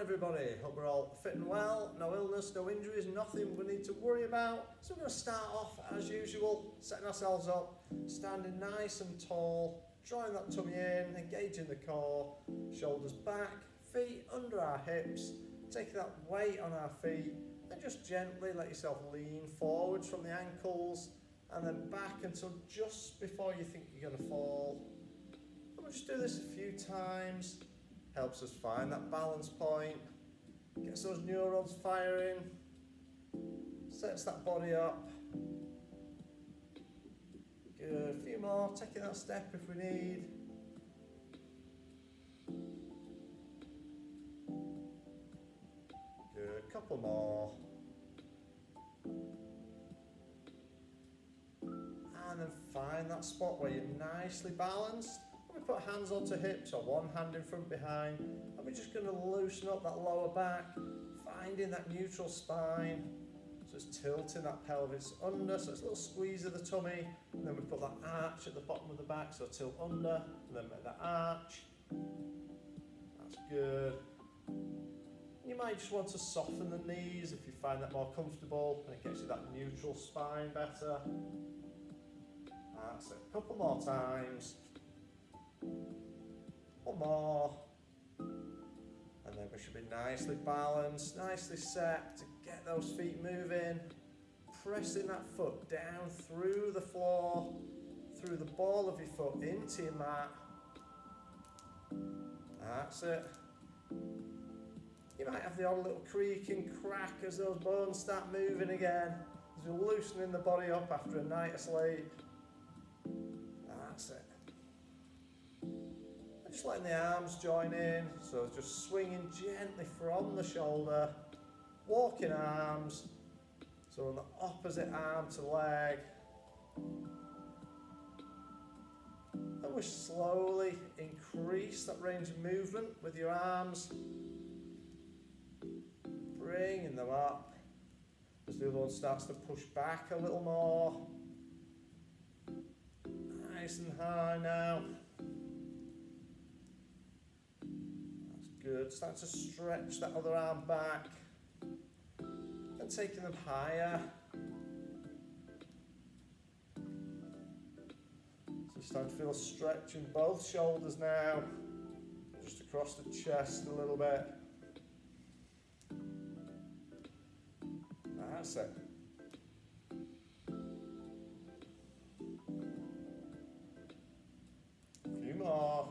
everybody, hope we're all fit and well, no illness, no injuries, nothing we need to worry about. So we're going to start off as usual, setting ourselves up, standing nice and tall, drawing that tummy in, engaging the core, shoulders back, feet under our hips, taking that weight on our feet and just gently let yourself lean forwards from the ankles and then back until just before you think you're going to fall. And we'll just do this a few times. Helps us find that balance point, gets those neurons firing, sets that body up. Good, a few more, taking that step if we need. Good, couple more. And then find that spot where you're nicely balanced. We put hands onto hips or one hand in front behind, and we're just going to loosen up that lower back, finding that neutral spine. So it's tilting that pelvis under, so it's a little squeeze of the tummy, and then we put that arch at the bottom of the back, so tilt under, and then make that arch. That's good. You might just want to soften the knees if you find that more comfortable, and it gets you that neutral spine better. That's it, a couple more times. One more, and then we should be nicely balanced, nicely set to get those feet moving, pressing that foot down through the floor, through the ball of your foot into your mat. That's it. You might have the odd little creak and crack as those bones start moving again, as you're loosening the body up after a night of sleep. That's it. Just letting the arms join in, so just swinging gently from the shoulder, walking arms, so on the opposite arm to leg. And we slowly increase that range of movement with your arms, bringing them up as the other one starts to push back a little more. Nice and high now. Good, start to stretch that other arm back and taking them higher. So start to feel a stretch in both shoulders now, just across the chest a little bit. That's it. A few more.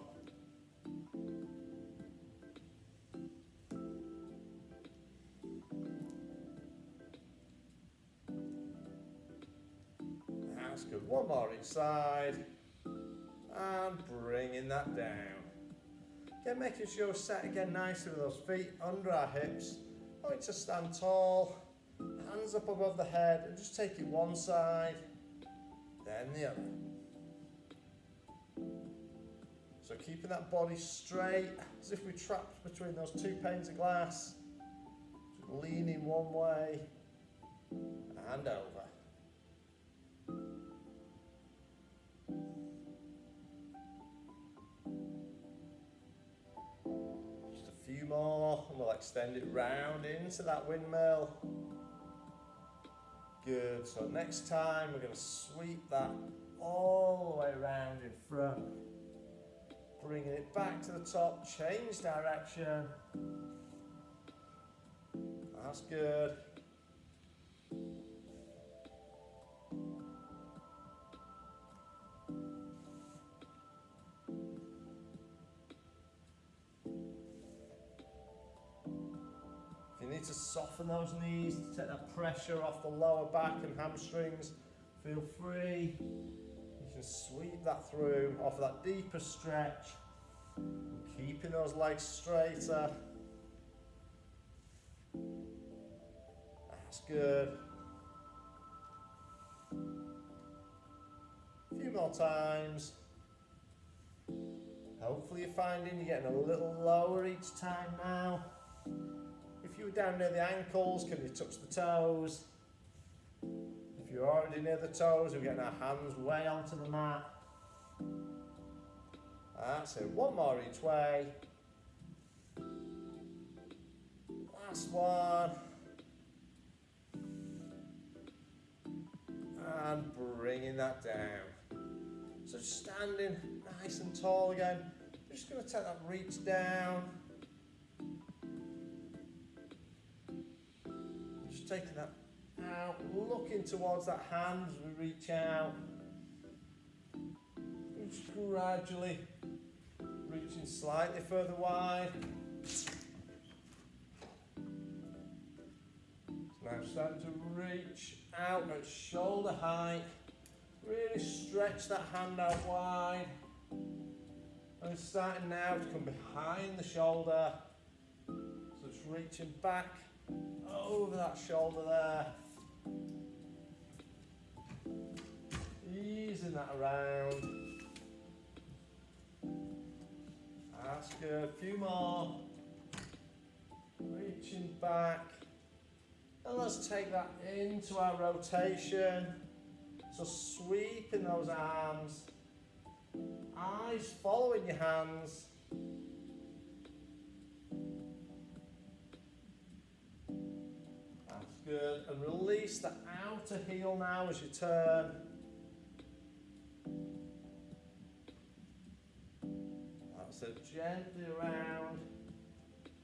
That's good. One more each side. And bringing that down. Again, making sure we're set again nicely with those feet under our hips. Going to stand tall. Hands up above the head and just take it one side, then the other. So keeping that body straight, as if we're trapped between those two panes of glass. Just leaning one way and over. Just a few more and we'll extend it round into that windmill. Good, so next time we're going to sweep that all the way around in front. Bringing it back to the top, change direction. That's good. Need to soften those knees to take that pressure off the lower back and hamstrings. Feel free. You can sweep that through, offer that deeper stretch. Keeping those legs straighter. That's good. A few more times. Hopefully you're finding you're getting a little lower each time now. If you were down near the ankles, can you touch the toes? If you're already near the toes, we're getting our hands way onto the mat. That's it, one more each way. Last one. And bringing that down. So standing nice and tall again. We're just going to take that reach down. Just taking that out, looking towards that hand as we reach out. And just gradually reaching slightly further wide. Now starting to reach out at shoulder height. Really stretch that hand out wide. And it's starting now to come behind the shoulder. So it's reaching back over that shoulder there. Easing that around. That's good. A few more. Reaching back. And let's take that into our rotation. So sweeping those arms. Eyes following your hands. That's good. And release the outer heel now as you turn. That's it. Gently around.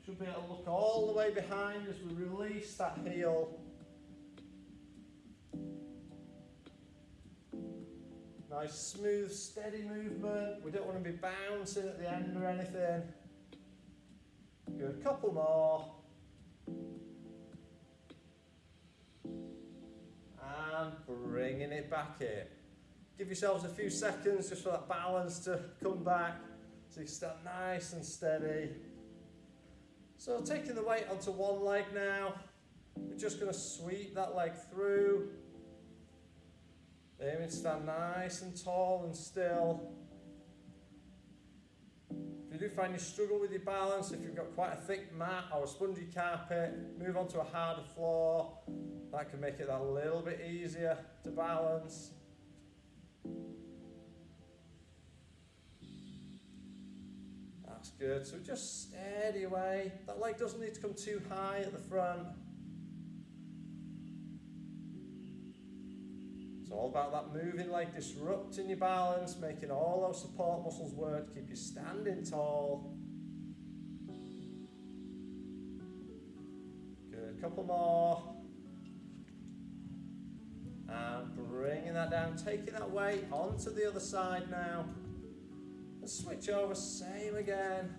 Should be able to look all the way behind as we release that heel. Nice, smooth, steady movement. We don't want to be bouncing at the end or anything. Good, couple more. And bringing it back in. Give yourselves a few seconds just for that balance to come back. So you can stand nice and steady. So taking the weight onto one leg now. We're just going to sweep that leg through. Aiming to stand nice and tall and still. If you do find you struggle with your balance, if you've got quite a thick mat or a spongy carpet, move on to a harder floor. That can make it a little bit easier to balance. That's good. So just steady away. That leg doesn't need to come too high at the front. It's all about that moving leg, disrupting your balance, making all those support muscles work, keep you standing tall. Good, couple more. And bringing that down, taking that weight onto the other side now. And switch over, same again.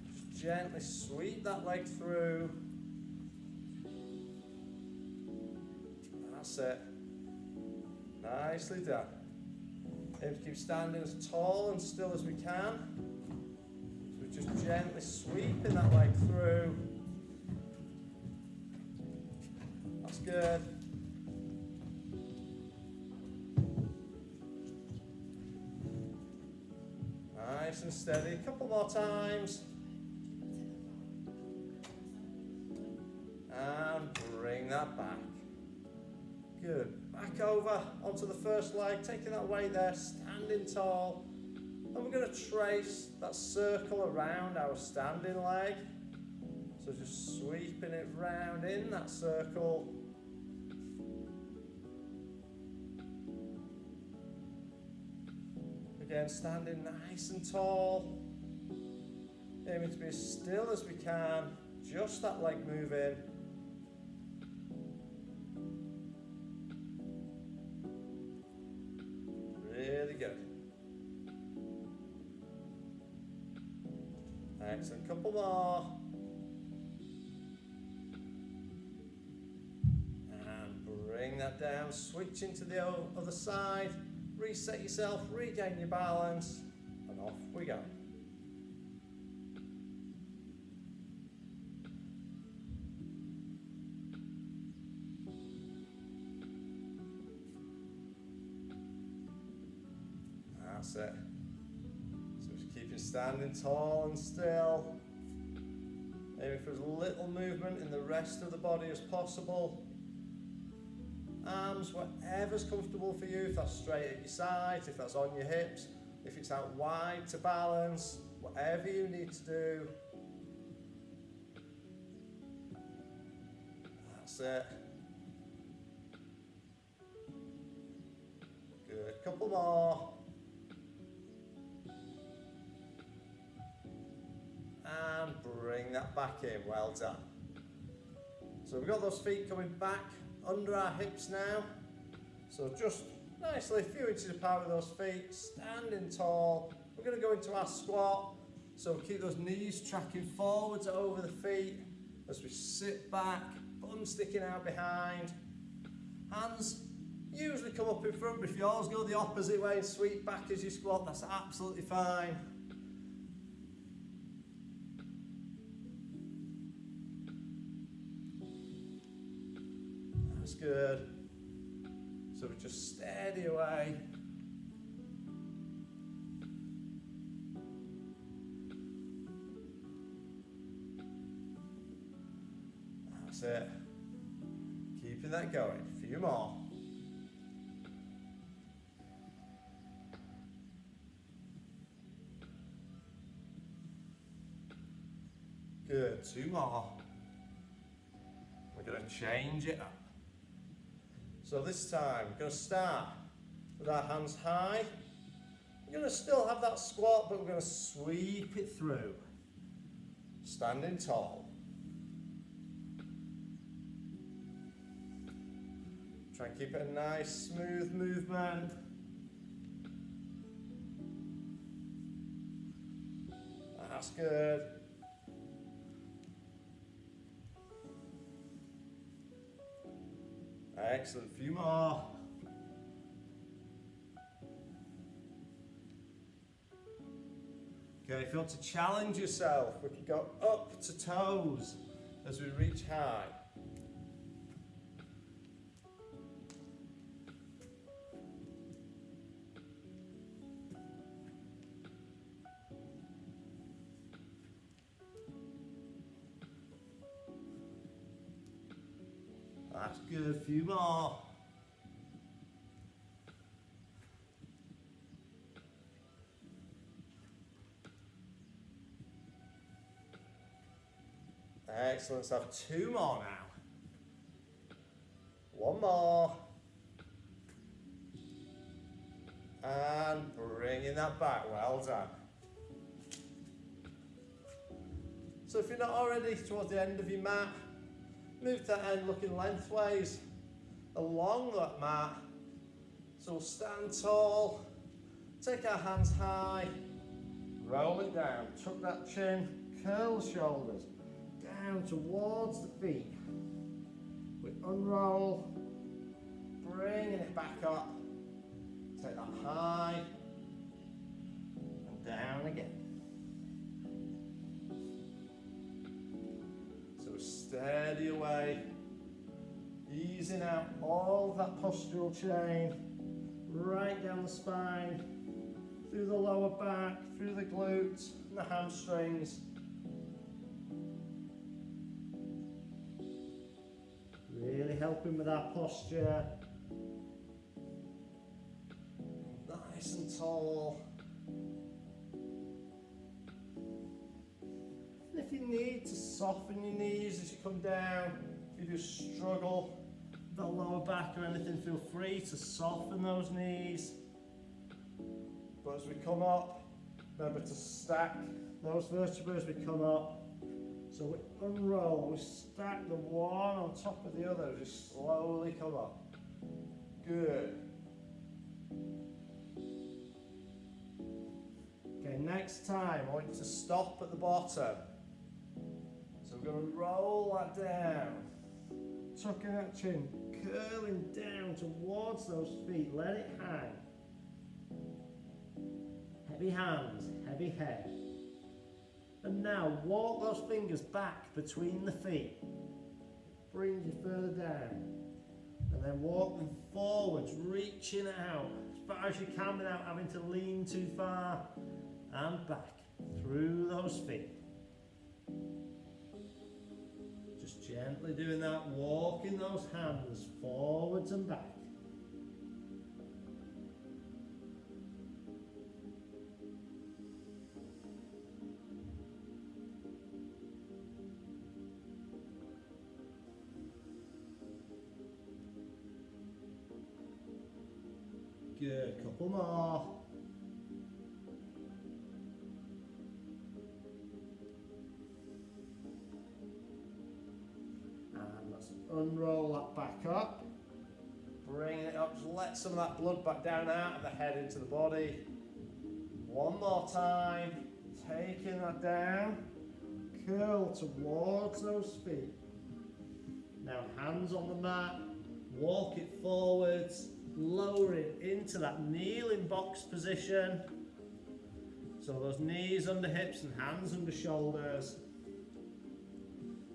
Just gently sweep that leg through. That's it. Nicely done. Aim to keep standing as tall and still as we can. So we're just gently sweeping that leg through. That's good. Nice and steady. A couple more times. And bring that back. Good. Back over onto the first leg, taking that weight there, standing tall. And we're going to trace that circle around our standing leg. So just sweeping it round in that circle. Again, standing nice and tall. Aiming to be as still as we can. Just that leg moving. Really good. Excellent. Couple more. And bring that down. Switch into the other side. Reset yourself. Regain your balance. And off we go. That's it. So just keeping standing tall and still. Aiming for as little movement in the rest of the body as possible. Arms whatever's comfortable for you, if that's straight at your sides, if that's on your hips, if it's out wide to balance, whatever you need to do. That's it. Good, couple more. And bring that back in, well done. So we've got those feet coming back under our hips now. So just nicely a few inches apart with those feet, standing tall. We're going to go into our squat. So keep those knees tracking forwards over the feet as we sit back, bum sticking out behind. Hands usually come up in front, but if you always go the opposite way and sweep back as you squat, that's absolutely fine. That's good. So we just steady away. That's it. Keeping that going. A few more. Good. Two more. We're going to change it up. So this time, we're going to start with our hands high. We're going to still have that squat, but we're going to sweep it through. Standing tall. Try and keep it a nice, smooth movement. That's good. Excellent, a few more. Okay, if you want to challenge yourself, we can go up to toes as we reach high. That's good, a few more. Excellent, let's have two more now. One more. And bringing that back, well done. So if you're not already towards the end of your mat, move to that end looking lengthways along that mat. So we'll stand tall, take our hands high, roll it down, tuck that chin, curl the shoulders, down towards the feet. We unroll, bringing it back up, take that high, and down again. Steady away, easing out all of that postural chain, right down the spine, through the lower back, through the glutes and the hamstrings. Really helping with our posture. Nice and tall. If you need to soften your knees as you come down, if you do struggle with the lower back or anything, feel free to soften those knees. But as we come up, remember to stack those vertebrae as we come up. So we unroll, we stack the one on top of the other as we slowly come up. Good. Okay, next time I want you to stop at the bottom. So we're going to roll that down, tucking that chin, curling down towards those feet, let it hang. Heavy hands, heavy head. And now walk those fingers back between the feet. Brings you further down. And then walk them forwards, reaching out as far as you can without having to lean too far. And back through those feet. Just gently doing that, walking those hands forwards and back. Good, couple more. And let's unroll that back up. Bring it up, just let some of that blood back down out of the head into the body. One more time, taking that down. Curl towards those feet. Now hands on the mat, walk it forwards, lower it into that kneeling box position. So those knees under hips and hands under shoulders.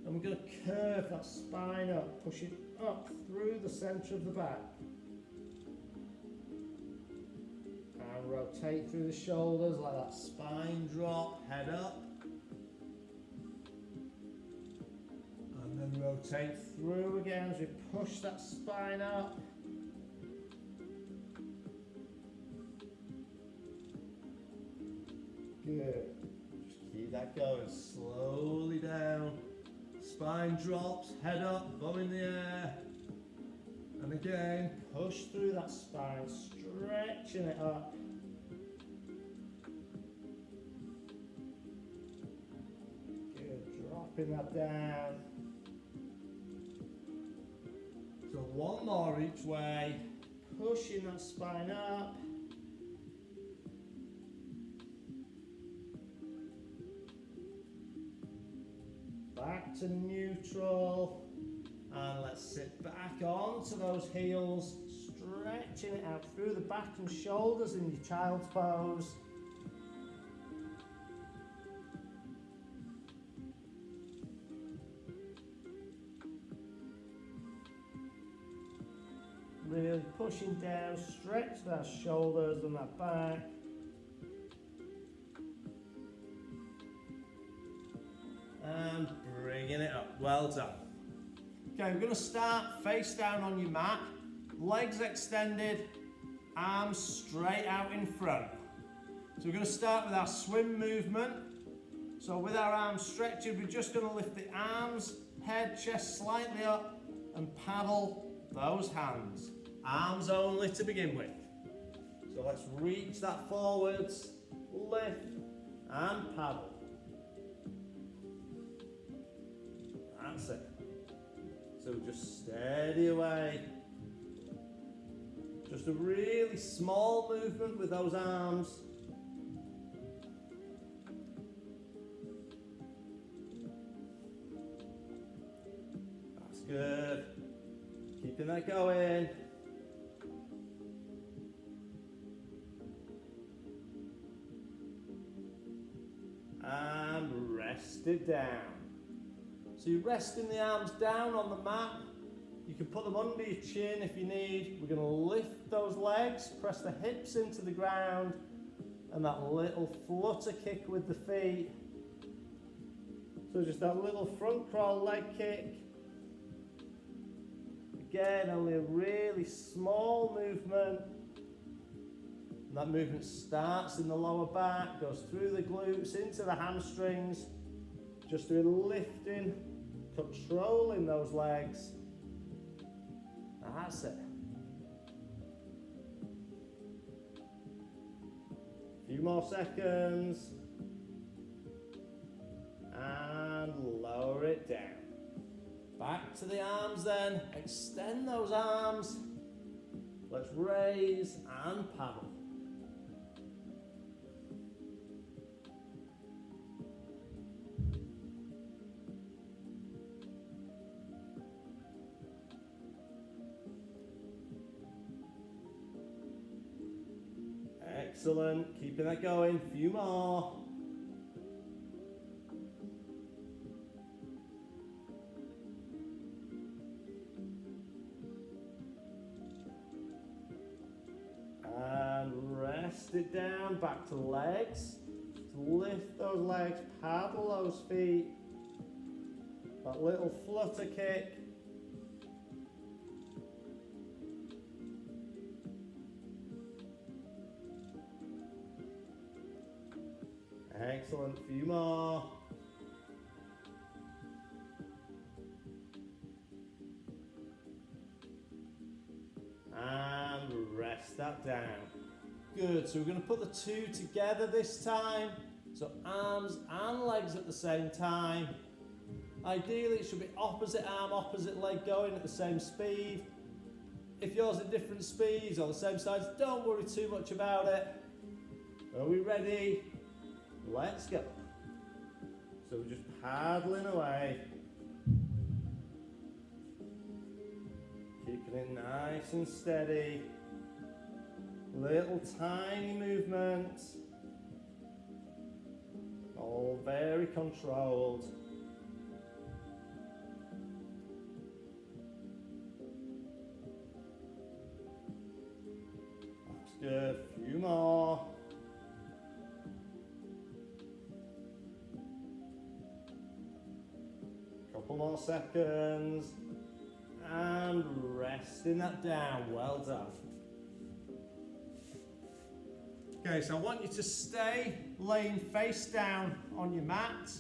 And we're going to curve that spine up, push it up through the centre of the back. And rotate through the shoulders, let that spine drop, head up. And then rotate through again as we push that spine up. Good. Just keep that going, slowly down. Spine drops, head up, bum in the air. And again, push through that spine, stretching it up. Good, dropping that down. So one more each way, pushing that spine up. Back to neutral, and let's sit back onto those heels, stretching it out through the back and shoulders in your child's pose. Really pushing down, stretch that shoulders and that back. And bringing it up, well done. Okay, we're going to start face down on your mat, legs extended, arms straight out in front. So we're going to start with our swim movement. So with our arms stretched, we're just going to lift the arms, head, chest slightly up and paddle those hands. Arms only to begin with. So let's reach that forwards, lift and paddle. That's it. So just steady away. Just a really small movement with those arms. That's good. Keeping that going. And rest it down. So you're resting the arms down on the mat. You can put them under your chin if you need. We're going to lift those legs, press the hips into the ground, and that little flutter kick with the feet. So just that little front crawl leg kick. Again, only a really small movement. And that movement starts in the lower back, goes through the glutes, into the hamstrings. Just doing lifting, controlling those legs. That's it. A few more seconds. And lower it down. Back to the arms then. Extend those arms. Let's raise and paddle. Excellent, keeping that going, few more. And rest it down, back to legs. Lift those legs, paddle those feet. That little flutter kick. Excellent, few more. And rest that down. Good, so we're going to put the two together this time. So arms and legs at the same time. Ideally it should be opposite arm, opposite leg going at the same speed. If yours at different speeds or the same size, don't worry too much about it. Are we ready? Let's go. So we're just paddling away. Keeping it nice and steady. Little tiny movements. All very controlled. That's good. A few more. Couple more seconds. And resting that down. Well done. Okay, so I want you to stay laying face down on your mat.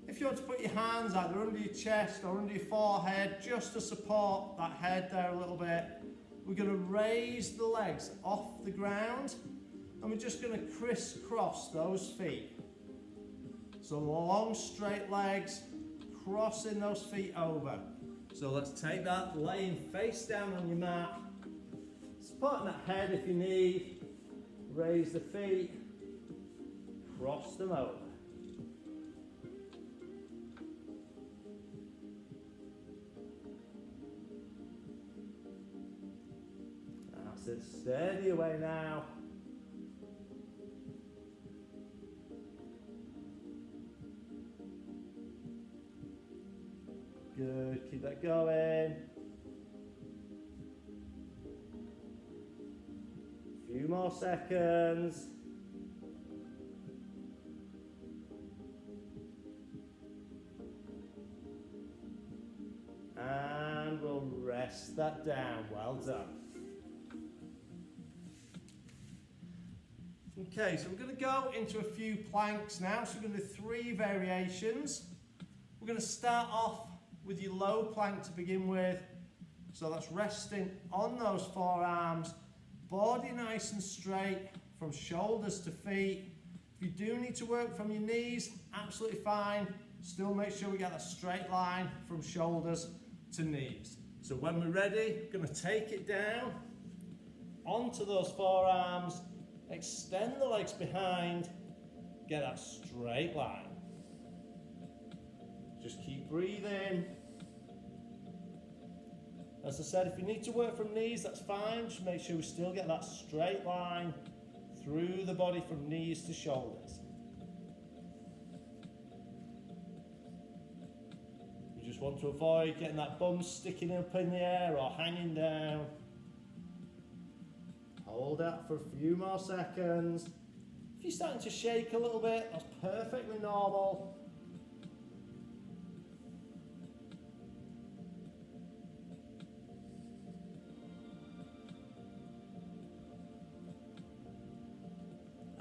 If you want to put your hands either under your chest or under your forehead, just to support that head there a little bit, we're going to raise the legs off the ground and we're just going to crisscross those feet. So long straight legs, crossing those feet over. So let's take that, laying face down on your mat, supporting that head if you need. Raise the feet, cross them over. That's it, steady away now. Good, keep that going. Few more seconds. And we'll rest that down. Well done. Okay, so we're going to go into a few planks now. So we're going to do 3 variations. We're going to start off with your low plank to begin with. So that's resting on those forearms. Body nice and straight from shoulders to feet. If you do need to work from your knees, absolutely fine. Still make sure we get a straight line from shoulders to knees. So when we're ready, we're going to take it down onto those forearms, extend the legs behind, get that straight line. Just keep breathing. As I said, if you need to work from knees, that's fine. Just make sure we still get that straight line through the body from knees to shoulders. You just want to avoid getting that bum sticking up in the air or hanging down. Hold that for a few more seconds. If you're starting to shake a little bit, that's perfectly normal.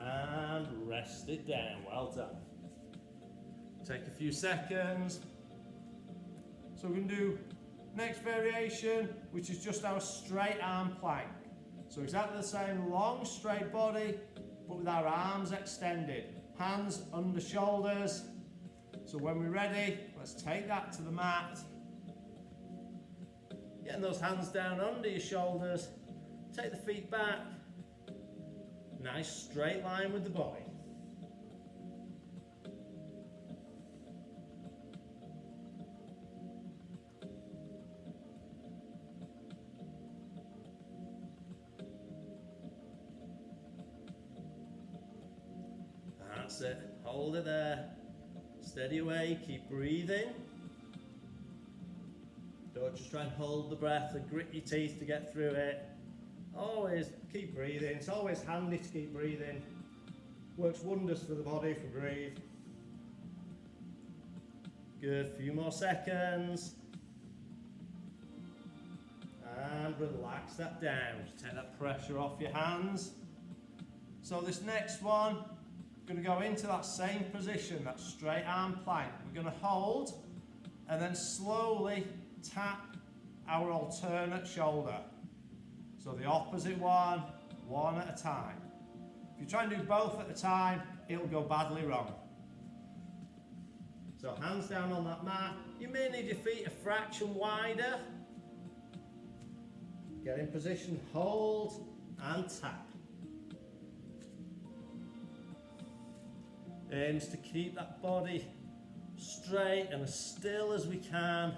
And rest it down. Well done. Take a few seconds. So we're going to do next variation, which is just our straight arm plank. So exactly the same, long straight body, but with our arms extended. Hands under shoulders. So when we're ready, let's take that to the mat. Getting those hands down under your shoulders. Take the feet back. Nice straight line with the body. That's it. Hold it there. Steady away. Keep breathing. Don't just try and hold the breath and grit your teeth to get through it. Always keep breathing. It's always handy to keep breathing. Works wonders for the body if we breathe. Good, few more seconds. And relax that down. Just take that pressure off your hands. So this next one, we're going to go into that same position, that straight arm plank. We're going to hold and then slowly tap our alternate shoulder. So the opposite one, one at a time. If you try and do both at a time, it'll go badly wrong. So hands down on that mat. You may need your feet a fraction wider. Get in position, hold and tap. Aims to keep that body straight and as still as we can.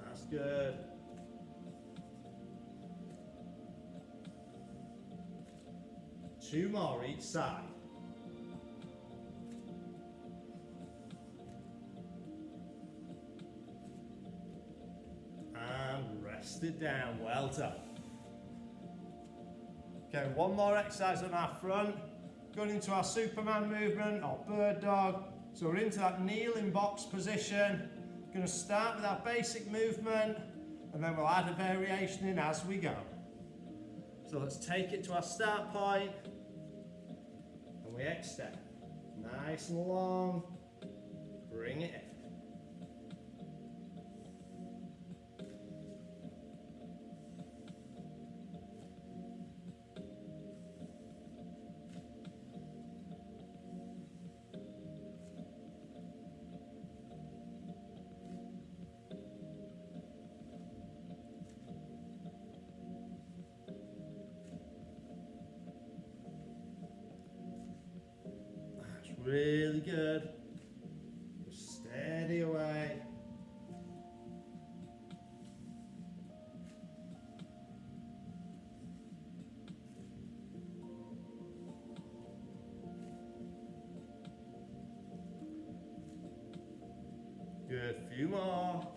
That's good. Two more each side. And rest it down, well done. Okay, one more exercise on our front. Going into our Superman movement or bird dog. So we're into that kneeling box position. Going to start with our basic movement and then we'll add a variation in as we go. So let's take it to our start point. And we extend. Nice and long. Bring it in. Really good. Just steady away. Good, few more.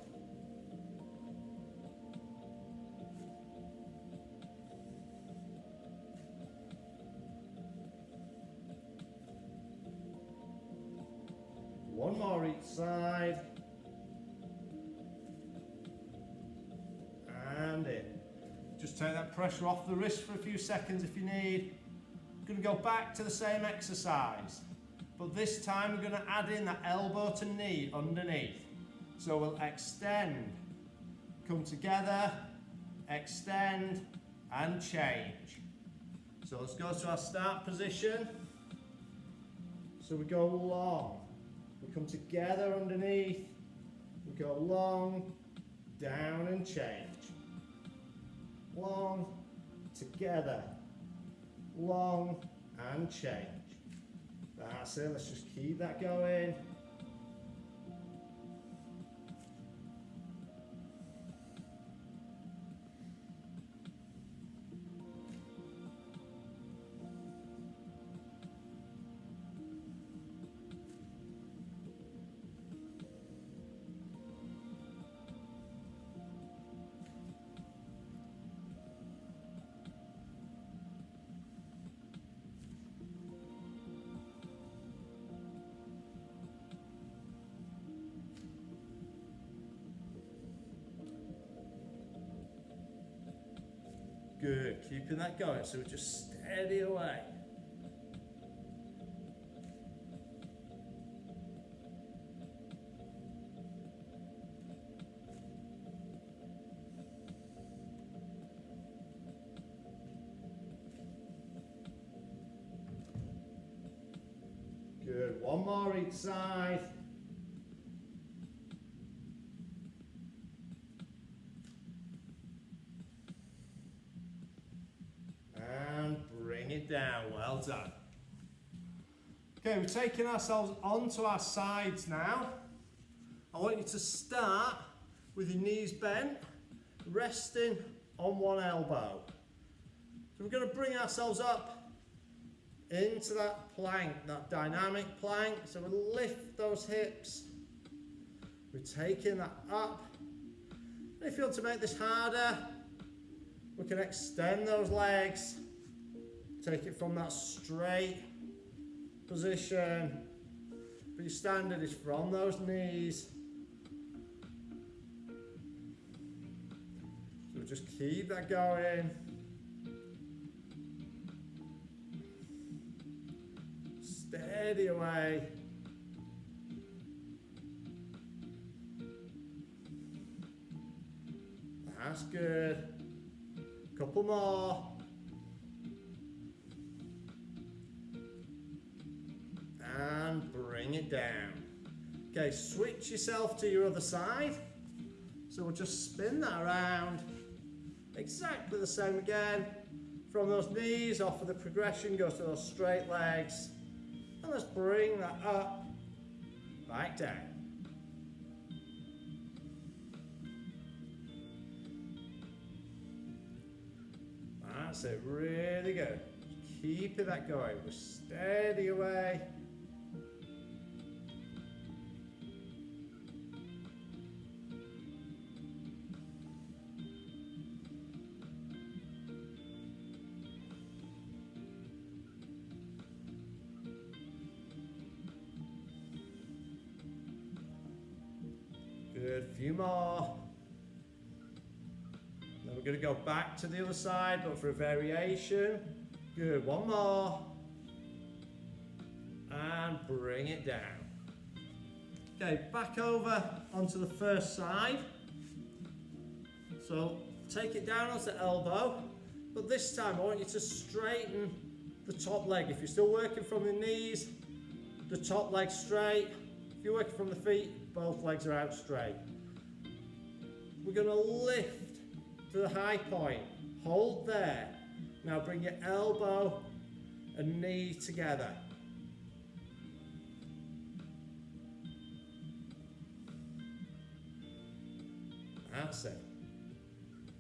One more each side. And in. Just take that pressure off the wrist for a few seconds if you need. Going to go back to the same exercise. But this time we're going to add in that elbow to knee underneath. So we'll extend, come together, extend and change. So let's go to our start position. So we go long. We come together underneath, we go long, down and change. Long, together, long and change. That's it, let's just keep that going. Good, keeping that going, so we just steady away. Good, one more each side. Down, well done. Okay, we're taking ourselves onto our sides now. I want you to start with your knees bent, resting on one elbow. So we're going to bring ourselves up into that plank, that dynamic plank. So we'll lift those hips. We're taking that up. And if you want to make this harder, we can extend those legs. Take it from that straight position. But your standard is from those knees. So just keep that going. steady away. That's good. Couple more. And bring it down. Okay, switch yourself to your other side. So we'll just spin that around. Exactly the same again. From those knees, off of the progression, goes to those straight legs. And let's bring that up, back down. That's it, really good. Keeping that going. We're steady away. Good, few more. Then we're going to go back to the other side, but for a variation. Good, one more. And bring it down. Okay, back over onto the first side. So take it down onto the elbow, but this time I want you to straighten the top leg. If you're still working from the knees, the top leg straight. If you're working from the feet, both legs are out straight. We're going to lift to the high point. Hold there. Now bring your elbow and knee together. That's it.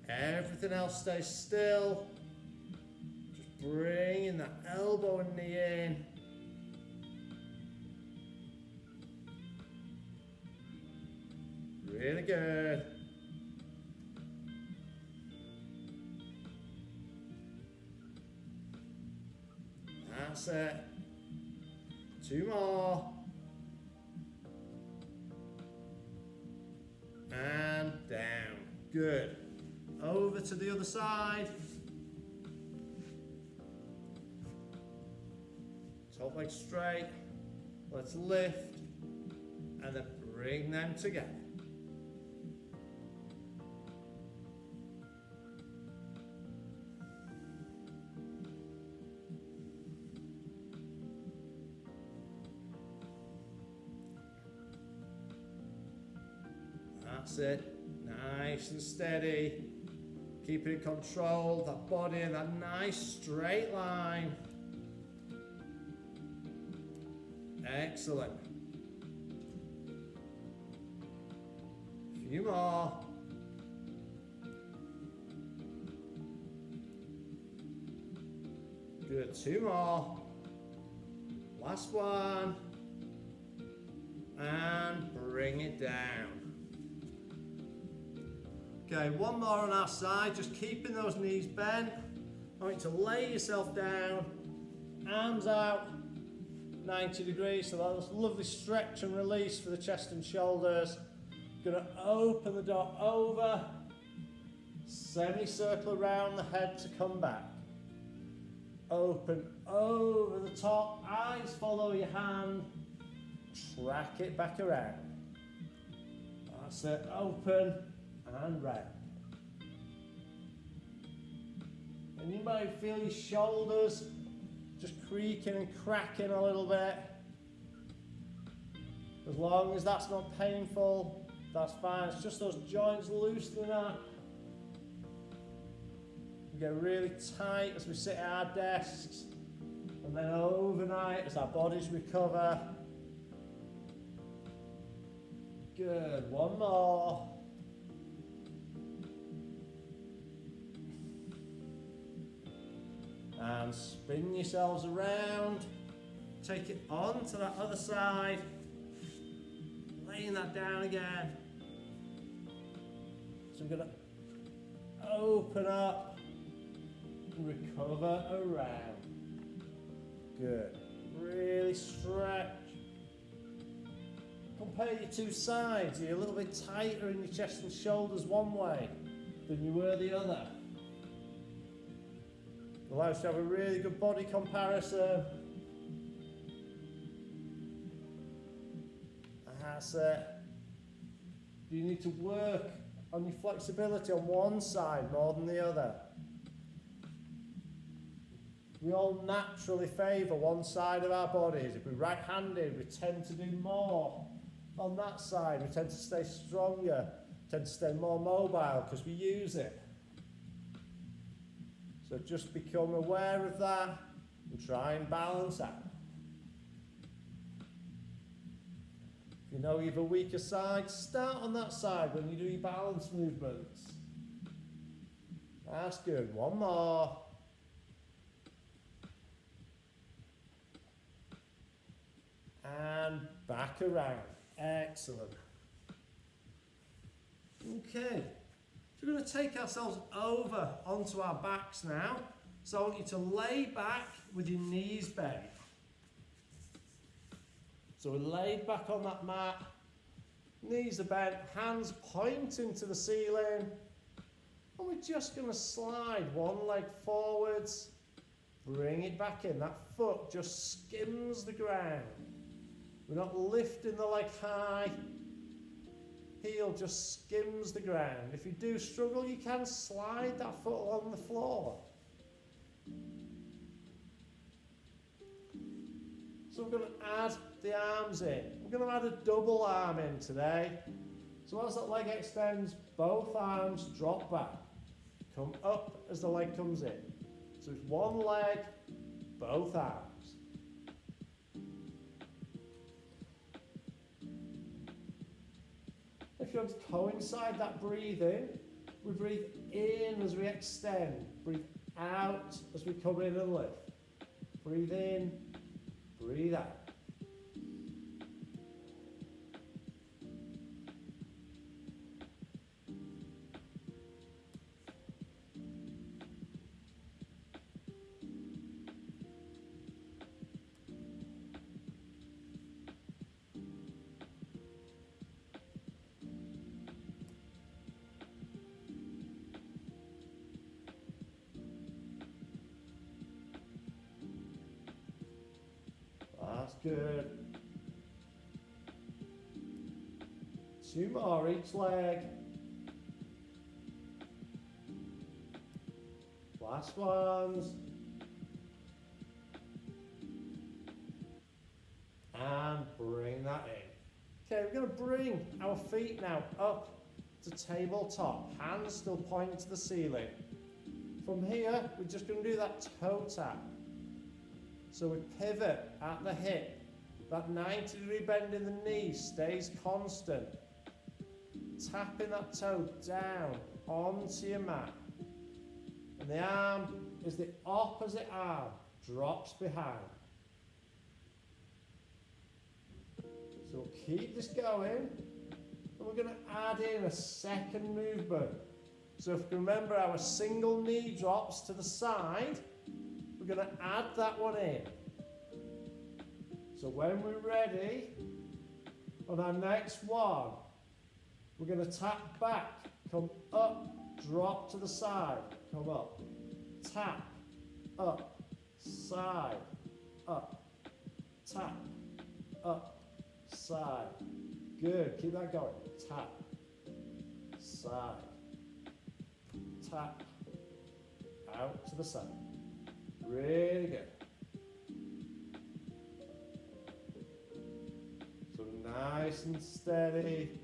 Everything else stays still. Just bringing that elbow and knee in. Really good. That's it. Two more. And down. Good. Over to the other side. Top leg straight. Let's lift. And then bring them together. That's it. Nice and steady. Keep it in control. That body in that nice straight line. Excellent. A few more. Good. Two more. Last one. And bring it down. Okay, one more on our side, just keeping those knees bent. I want you to lay yourself down, arms out, 90 degrees, so that's a lovely stretch and release for the chest and shoulders. Gonna open the door over, semicircle around the head to come back. Open over the top, eyes follow your hand, track it back around. That's it, open. And round. And you might feel your shoulders just creaking and cracking a little bit. As long as that's not painful, that's fine. It's just those joints loosening up. We get really tight as we sit at our desks, and then overnight as our bodies recover. Good, one more. And spin yourselves around. Take it on to that other side. Laying that down again. So we're going to open up and recover around. Good. Really stretch. Compare your two sides. You're a little bit tighter in your chest and shoulders one way than you were the other. Allows you to have a really good body comparison. That's it. Do you need to work on your flexibility on one side more than the other? We all naturally favour one side of our bodies. If we're right-handed, we tend to do more on that side. We tend to stay stronger, tend to stay more mobile because we use it. So just become aware of that and try and balance out. If you know you have a weaker side, start on that side when you do your balance movements. That's good. One more. And back around. Excellent. Okay. So we're going to take ourselves over onto our backs now. So I want you to lay back with your knees bent. So we're laid back on that mat. Knees are bent, hands pointing to the ceiling. And we're just going to slide one leg forwards. Bring it back in. That foot just skims the ground. We're not lifting the leg high. Heel just skims the ground. If you do struggle, you can slide that foot along the floor. So we're going to add the arms in. We're going to add a double arm in today. So as that leg extends, both arms drop back. Come up as the leg comes in. So it's one leg, both arms. If you want to coincide that breathing, we breathe in as we extend. Breathe out as we come in and lift. Breathe in, breathe out. That's good. 2 more each leg. Last ones. And bring that in. Okay, we're going to bring our feet now up to tabletop. Hands still pointing to the ceiling. From here, we're just going to do that toe tap. So we pivot at the hip. That 90-degree bend in the knee stays constant. Tapping that toe down onto your mat. And the arm is the opposite arm, drops behind. So we'll keep this going. And we're going to add in a second movement. So if you remember, our single knee drops to the side. We're going to add that one in. So when we're ready, on our next one, we're going to tap back, come up, drop to the side, come up, tap, up, side, up, tap, up, side. Good, keep that going. Tap, side, tap, out to the side. Really good. So nice and steady.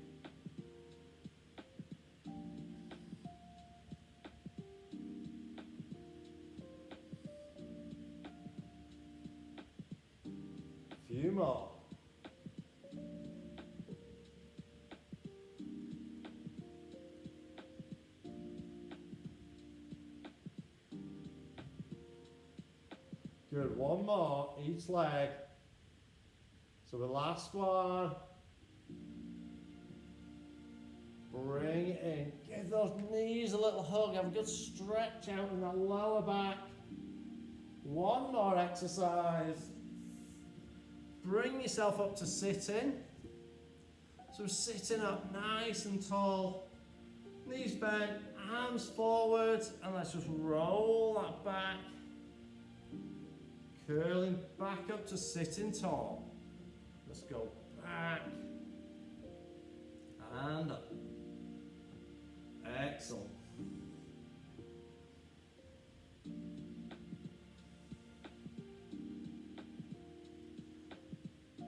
Few more. Good, one more, each leg. So the last one. Bring it in. Give those knees a little hug. Have a good stretch out in that lower back. One more exercise. Bring yourself up to sitting. So sitting up nice and tall. Knees bent, arms forward, and let's just roll that back. Curling back up to sitting tall. Let's go back Excellent.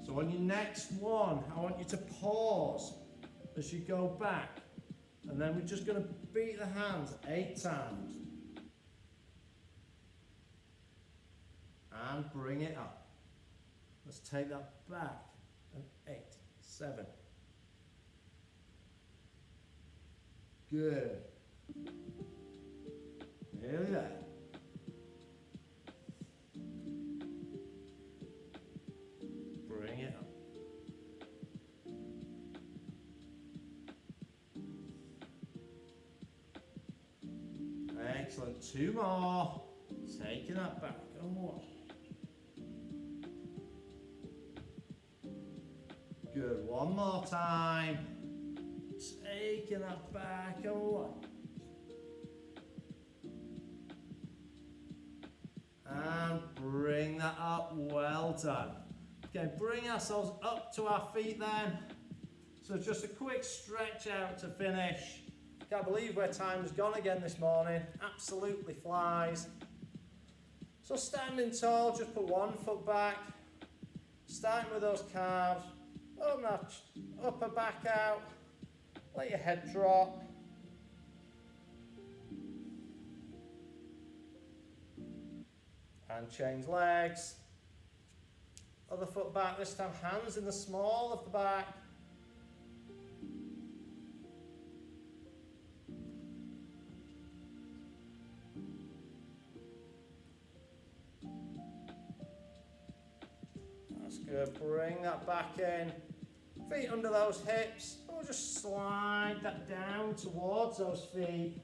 So on your next one, I want you to pause as you go back. And then we're just going to beat the hands 8 times. And bring it up. Let's take that back. And 8, 7. Good. Nearly there. Bring it up. Excellent. 2 more. Taking that back. And 1. Good. 1 more time. Taking that back. And 1. And bring that up. Well done. Okay, bring ourselves up to our feet then. So just a quick stretch out to finish. Can't believe where time's gone again this morning. Absolutely flies. So standing tall, just put 1 foot back. Starting with those calves. Open that upper back out. Let your head drop. And change legs. Other foot back, this time hands in the small of the back. That's good. Bring that back in. Feet under those hips. We'll just slide that down towards those feet.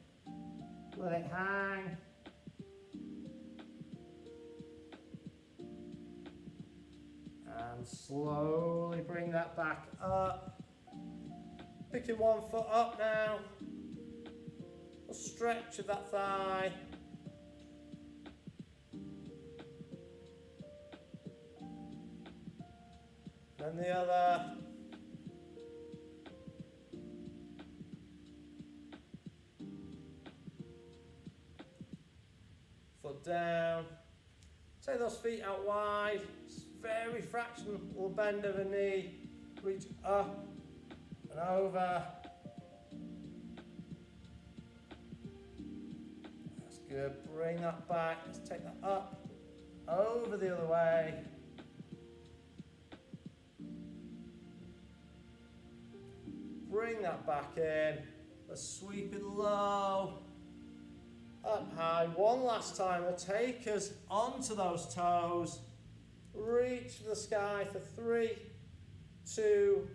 Let it hang. And slowly bring that back up. Picking 1 foot up now. A stretch of that thigh. Then the other. Foot down. Take those feet out wide. Very fractional bend of a knee. Reach up and over. That's good. Bring that back. Let's take that up, over the other way. Bring that back in. Let's sweep it low. Up high. One last time. We'll take us onto those toes. Reach for the sky for 3, 2,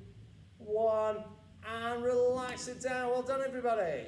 1, and relax it down. Well done, everybody.